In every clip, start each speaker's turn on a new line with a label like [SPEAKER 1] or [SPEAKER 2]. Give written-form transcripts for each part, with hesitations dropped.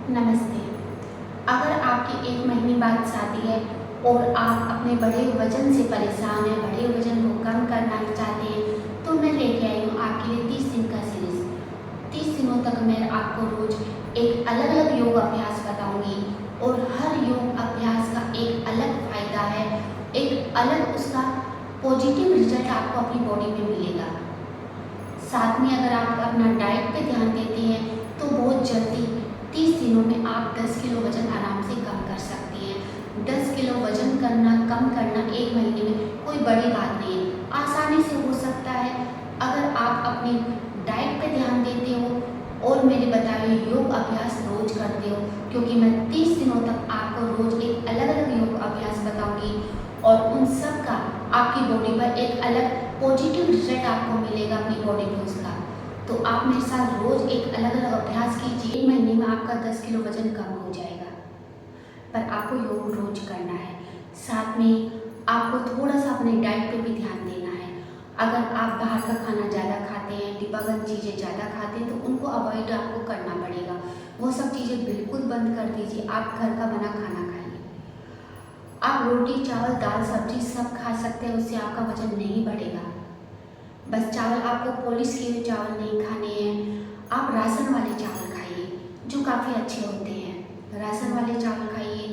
[SPEAKER 1] नमस्ते। अगर आपकी 1 महीने बाद शादी है और आप अपने बढ़े वज़न से परेशान हैं, बढ़े वज़न को कम करना चाहते हैं, तो मैं लेके आई हूँ आपके लिए 30 दिन का सीरीज़। 30 दिनों तक मैं आपको रोज़ एक अलग-अलग योग अभ्यास बताऊँगी और हर योग अभ्यास का एक अलग फ़ायदा है, एक अलग उसका पॉजिटिव रिज़ल्ट आपको अपनी बॉडी में मिलेगा। साथ में अगर आप अपना डाइट पे ध्यान देते हैं, तो बहुत जल्दी 30 दिनों में आप 10 किलो वज़न आराम से कम कर सकती हैं। 10 किलो वज़न कम करना 1 महीने में कोई बड़ी बात नहीं है, आसानी से हो सकता है अगर आप अपनी डाइट पे ध्यान देते हो और मेरे बताए हुए योग अभ्यास रोज़ करते हो, क्योंकि मैं 30 दिनों तक आपको रोज़ एक अलग-अलग योग अभ्यास बताऊँगी और उन सब का आपकी बॉडी पर एक अलग पॉजिटिव रिजल्ट आपको मिलेगा अपनी बॉडी पे उसका। तो आप मेरे साथ रोज़ एक अलग-अलग अभ्यास कीजिए, 1 महीने में आपका 10 किलो वज़न कम हो जाएगा। पर आपको योग रोज़ करना है। साथ में आपको थोड़ा-सा अपने डाइट पे भी ध्यान देना है। अगर आप बाहर का खाना ज़्यादा खाते हैं, डिब्बाबंद चीज़ें ज़्यादा खाते हैं, तो उनको अवॉइड आपको करना पड़ेगा। वो सब चीज़ें बिल्कुल बंद कर दीजिए, आप घर का बना खाना खाइए। आप रोटी, चावल, दाल, सब्ज़ी सब खा सकते हैं, उससे आपका वज़न नहीं बढ़ेगा। बस चावल आपको पॉलिश किए हुए चावल नहीं खाने हैं, आप राशन वाले चावल खाइए, जो काफ़ी अच्छे होते हैं। राशन वाले चावल खाइए,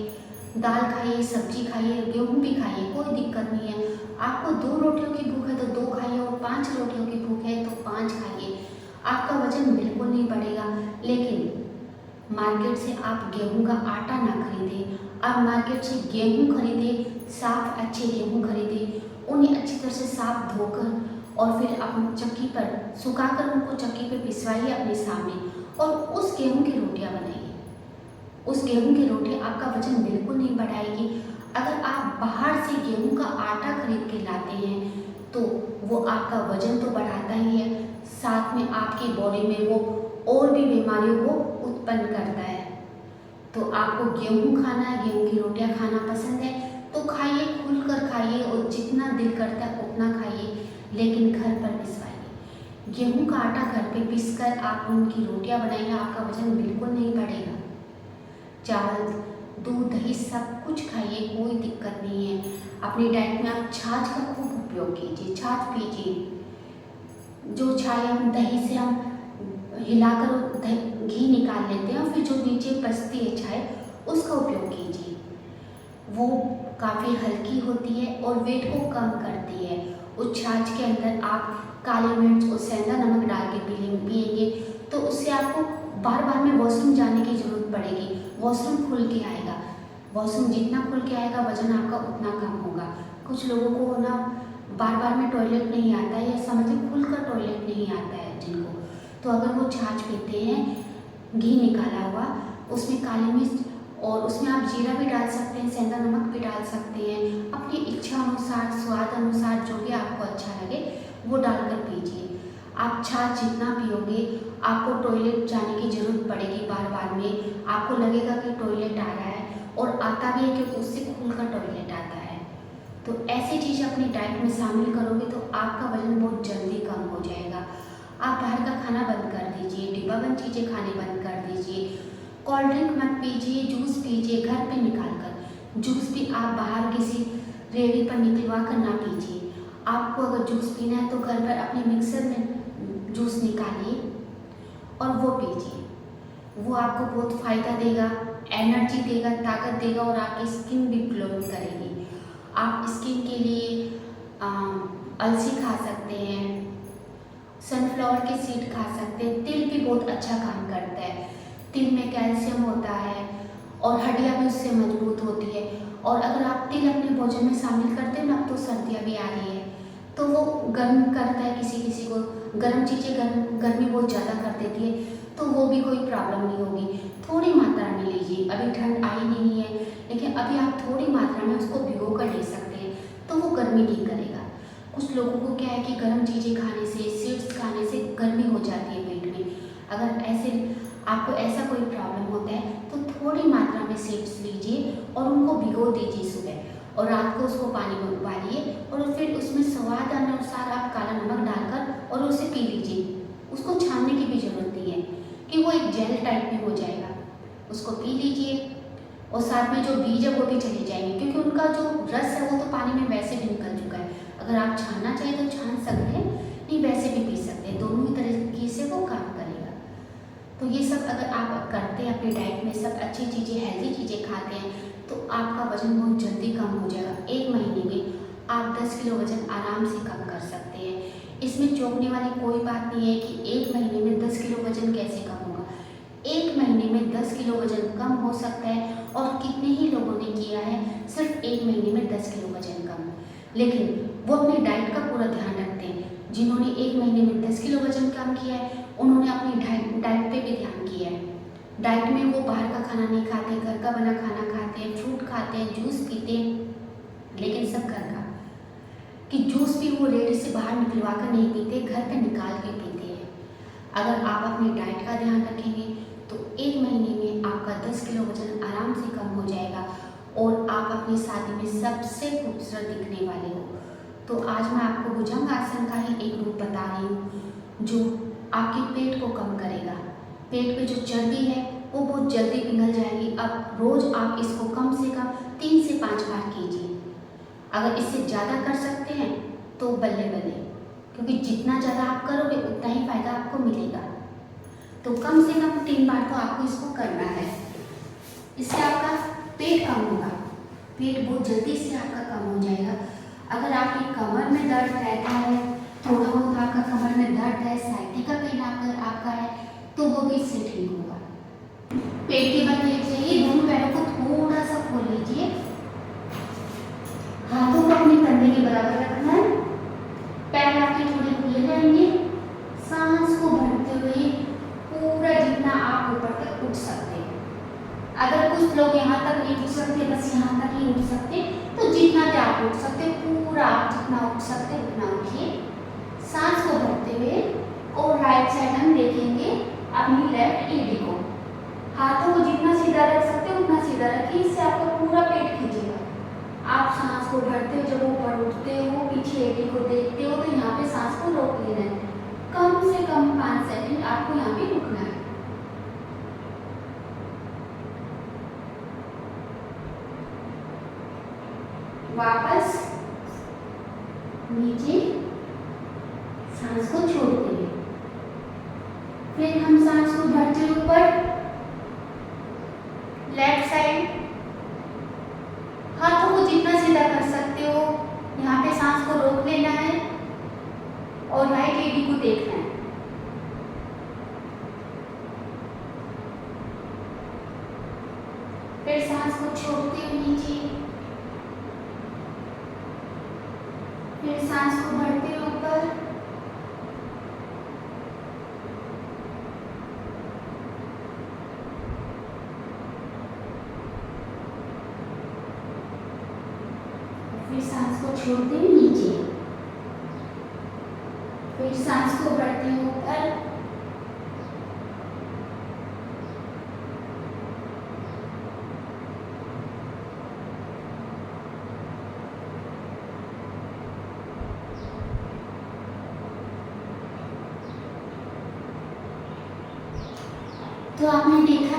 [SPEAKER 1] दाल खाइए, सब्जी खाइए, गेहूँ भी खाइए, कोई दिक्कत नहीं है। आपको 2 रोटियों की भूख है तो 2 खाइए और 5 रोटियों की भूख है तो 5 खाइए। आपका वज़न बिल्कुल नहीं बढ़ेगा, लेकिन मार्केट से आप गेहूँ का आटा ना खरीदें, आप मार्केट से गेहूँ खरीदें, साफ अच्छे गेहूँ खरीदें, उन्हें अच्छी तरह से साफ धोकर और फिर आप चक्की पर सुखाकर उनको चक्की पे पिसवाइए अपने सामने और उस गेहूँ की रोटियाँ बनाइए। उस गेहूँ की रोटी आपका वज़न बिल्कुल नहीं बढ़ाएगी। अगर आप बाहर से गेहूँ का आटा खरीद के लाते हैं, तो वो आपका वज़न तो बढ़ाता ही है, साथ में आपकी बॉडी में वो और भी बीमारियों को उत्पन्न करता है। तो आपको गेहूँ खाना है, गेहूँ की रोटियाँ खाना पसंद है, तो खाइए, खुलकर खाइए और जितना दिल करता है उतना खाइए, लेकिन घर पर पिसवाइए। गेहूँ का आटा घर पे पीसकर आप उनकी रोटियाँ बनाइए, आपका वज़न बिल्कुल नहीं बढ़ेगा। चावल, दूध, दही सब कुछ खाइए, कोई दिक्कत नहीं है। अपनी डाइट में आप छाछ का खूब उपयोग कीजिए, छाछ पीजिए। जो छाछ हम दही से हम हिलाकर घी निकाल लेते हैं और फिर जो नीचे बचती है चाय, उसका उपयोग कीजिए। वो काफ़ी हल्की होती है और वेट को कम करती है। उस छाछ के अंदर आप काली मिर्च और सेंधा नमक डाल के पिएंगे तो उससे आपको बार बार में वॉशरूम जाने की ज़रूरत पड़ेगी, वॉशरूम खुल के आएगा। वॉशरूम जितना खुल के आएगा वज़न आपका उतना कम होगा। कुछ लोगों को ना बार बार में टॉयलेट नहीं आता है, या समझिए खुल कर टॉयलेट नहीं आता है जिनको, तो अगर वो छाछ पीते हैं घी निकाला हुआ, उसमें काली मिर्च और उसमें आप जीरा भी डाल सकते हैं, सेंधा नमक भी डाल सकते हैं, अपनी इच्छा अनुसार, स्वाद अनुसार जो भी आपको अच्छा लगे वो डालकर पीजिए। आप छाछ जितना पियोगे आपको टॉयलेट जाने की ज़रूरत पड़ेगी बार बार में, आपको लगेगा कि टॉयलेट आ रहा है, और आता भी है क्योंकि उससे खुलकर टॉयलेट आता है। तो ऐसी चीज़ अपनी डाइट में शामिल करोगे तो आपका वज़न बहुत जल्दी कम हो जाएगा। आप बाहर का खाना बंद कर दीजिए, डिब्बाबंद चीज़ें खाने बंद कर दीजिए, कोल्ड ड्रिंक मत पीजिए, जूस पीजिए घर पे निकाल कर। जूस भी आप बाहर किसी रेहड़ी पर निकलवा कर ना पीजिए। आपको अगर जूस पीना है तो घर पर अपने मिक्सर में जूस निकालिए और वो पीजिए। वो आपको बहुत फ़ायदा देगा, एनर्जी देगा, ताकत देगा और आपकी स्किन भी ग्लोइंग करेगी। आप स्किन के लिए अलसी खा सकते हैं, सनफ्लावर की सीड खा सकते हैं, तिल भी बहुत अच्छा काम करता है। तिल में कैल्शियम होता है और हड्डियाँ भी उससे मजबूत होती है। और अगर आप तिल अपने भोजन में शामिल करते हैं ना, अब तो सर्दियाँ भी आ रही है, तो वो गर्म करता है, किसी किसी को गर्म चीज़ें गर्मी बहुत ज़्यादा कर देती है, तो वो भी कोई प्रॉब्लम नहीं होगी। थोड़ी मात्रा में लीजिए, अभी ठंड आई नहीं है, लेकिन अभी आप थोड़ी मात्रा में उसको भिगो कर ले सकते हैं, तो वो गर्मी ठीक करेगा। कुछ लोगों को क्या है कि गर्म चीज़ें खाने से, सीड्स खाने से गर्मी हो जाती है पेट में। अगर ऐसे आपको ऐसा कोई प्रॉब्लम होता है तो थोड़ी मात्रा में सीड्स लीजिए और उनको भिगो दीजिए सुबह, और रात को उसको पानी में उबालिए और फिर उसमें स्वाद अनुसार आप काला नमक डालकर और उसे पी लीजिए। उसको छानने की भी ज़रूरत नहीं है कि वो एक जेल टाइप में हो जाएगा। उसको पी लीजिए और साथ में जो बीज है वो भी चले जाएंगे, क्योंकि उनका जो रस है वो तो पानी में वैसे भी निकल चुका है। अगर आप छानना चाहिए तो छान सकते हैं, नहीं वैसे भी पी सकते हैं, दोनों ही तरीके से वो काम करेगा। तो ये सब अगर आप करते हैं अपनी डाइट में, सब अच्छी चीज़ें हेल्दी चीज़ें खाते हैं, तो आपका वजन बहुत जल्दी कम हो जाएगा। 1 महीने में आप 10 किलो वजन आराम से कम कर सकते हैं। इसमें चौंकने वाली कोई बात नहीं है कि 1 महीने में 10 किलो वजन कैसे कम होगा। 1 महीने में 10 किलो वजन कम हो सकता है, और कितने ही लोगों ने किया है सिर्फ 1 महीने में 10 किलो वजन कम। लेकिन वो अपनी डाइट का पूरा ध्यान रखते हैं। जिन्होंने 1 महीने में 10 किलो वजन कम किया है, उन्होंने अपनी डाइट पे भी ध्यान किया है। डाइट में वो बाहर का खाना नहीं खाते, घर का बना खाना खाते हैं, फ्रूट खाते हैं, जूस पीते हैं, लेकिन सब घर का। कि जूस भी वो रेडी से बाहर निकलवा कर नहीं पीते, घर पे निकाल के पीते हैं। अगर आप अपनी डाइट का ध्यान रखेंगे तो 1 महीने में आपका 10 किलो वजन आराम से कम हो जाएगा, और आप अपनी शादी में सबसे खूबसूरत दिखने वाले हो। तो आज मैं आपको भुजंग आसन का ही एक रूप बता रही हूँ जो आपके पेट को कम करेगा। पेट पे जो चर्बी है वो बहुत जल्दी पिघल जाएगी। अब रोज़ आप इसको कम से कम 3 से 5 बार कीजिए। अगर इससे ज़्यादा कर सकते हैं तो बल्ले बल्ले, क्योंकि जितना ज़्यादा आप करोगे उतना ही फायदा आपको मिलेगा। तो कम से कम 3 बार तो आपको इसको करना है। इससे आपका पेट कम होगा, पेट बहुत जल्दी से आपका कम हो जाएगा। अगर आपकी कमर में दर्द रहता है, थोड़ा बहुत आपका कमर में दर्द है, साइटिका पेन अगर आपका है, तो वो भी इससे ठीक होगा। पेट के बल लेट जाइए, दोनों पैरों को थोड़ा सा खोल लीजिए, हाथों को अपने कंधे के बराबर रखना है, पैर आपके थोड़े खुले रहेंगे। सांस को भरते हुए पूरा जितना आप ऊपर तक उठ सकते हैं। अगर कुछ लोग यहाँ तक नहीं उठ सकते, बस यहाँ तक ही उठ सकते, तो जितना भी आप उठ सकते पूरा आप जितना उठ सकते उतना उठिए। सांस को भरते हुए, और राइट साइड हम देखेंगे अपनी लेफ्ट एडी को। हाथों को जितना सीधा रख सकते उतना सीधा रखिए, इससे आपका पूरा पेट खींचेगा। आप सांस को भरते हो, जब ऊपर उठते हो, पीछे एडी को देखते हो, तो यहाँ पे सांस को रोक लेना है। कम से कम 5 सेकंड आपको यहाँ पे रुकना है। वापस नीचे सांस को छोड़ते हैं, फिर हम सांस को भरते ऊपर। लेफ्ट साइड हाथों को जितना सीधा कर सकते हो यहाँ पे सांस को रोक लेना है, और राइट एडी को देखना है। फिर सांस को छोड़ते हुए नीचे, फिर सांस को भरते हुए ऊपर। फिर सांस को छोड़ते हुए नीचे, फिर सांस को भरते हुए ऊपर। तो आपने देखा,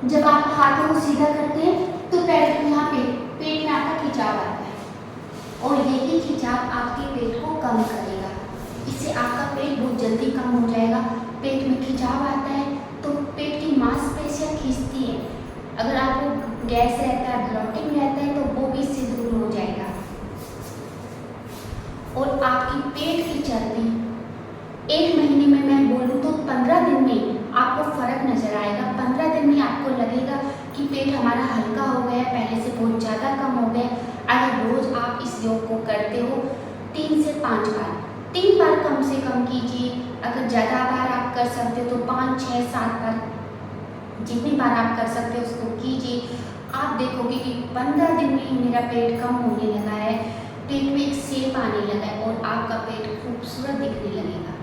[SPEAKER 1] जब आप हाथों को सीधा करते हैं तो पैर को यहाँ पे पेट में आपका खिंचाव आता है, और यही खिंचाव आपके पेट को कम करेगा। इससे आपका पेट बहुत जल्दी कम हो जाएगा। पेट में खिंचाव आता है तो पेट की मांसपेशियाँ खींचती है। अगर आपको गैस रहता है, ब्लॉटिंग रहता है, तो वो भी इससे दूर हो जाएगा। और आपकी पेट की चर्बी 1 महीने में, मैं बोलूँ तो 15 दिन में आपको फर्क नजर आएगा। 15 दिन में आपको लगेगा कि पेट हमारा हल्का हो गया, पहले से बहुत ज़्यादा कम हो गया। अगर रोज आप इस योग को करते हो 3 से 5 बार, 3 बार कम से कम कीजिए। अगर ज़्यादा बार आप कर सकते हो तो 5, 6, 7 बार, जितनी बार आप कर सकते हो उसको कीजिए। आप देखोगे कि 15 दिन में ही मेरा पेट कम होने लगा है, पेट में एक शेप आने लगा है, और आपका पेट खूबसूरत दिखने लगेगा।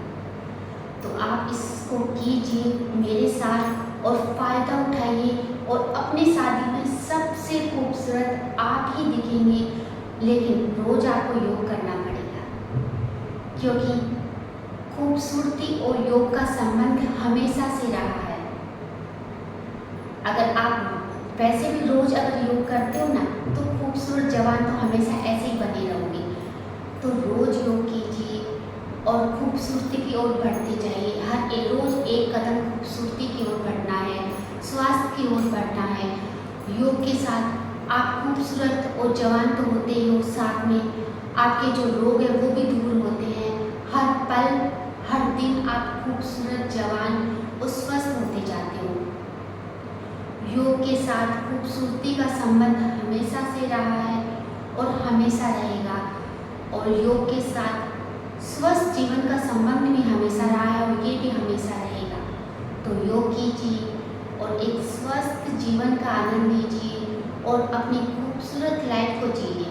[SPEAKER 1] तो आप इसको कीजिए मेरे साथ और फ़ायदा उठाइए, और अपनी शादी में सबसे खूबसूरत आप ही दिखेंगे। लेकिन रोज़ आपको योग करना पड़ेगा, क्योंकि खूबसूरती और योग का संबंध हमेशा से रहा है। अगर योग करते हो ना, तो खूबसूरत जवान तो हमेशा ऐसे ही बने रहोगे। तो रोज़ योग कीजिए और खूबसूरती की ओर बढ़ते जाइए। रोज़ एक कदम खूबसूरती की ओर बढ़ना है, स्वास्थ्य की ओर बढ़ना है। योग के साथ आप खूबसूरत और जवान तो होते ही हो, साथ में आपके जो रोग हैं वो भी दूर होते हैं। हर पल, हर दिन आप खूबसूरत, जवान और स्वस्थ होते जाते हो। योग के साथ खूबसूरती का संबंध हमेशा से रहा है और हमेशा रहेगा, और योग के साथ स्वस्थ जीवन का संबंध भी हमेशा रहा है और ये भी हमेशा रहेगा। तो योग कीजिए और एक स्वस्थ जीवन का आनंद लीजिए और अपनी खूबसूरत लाइफ को जिए।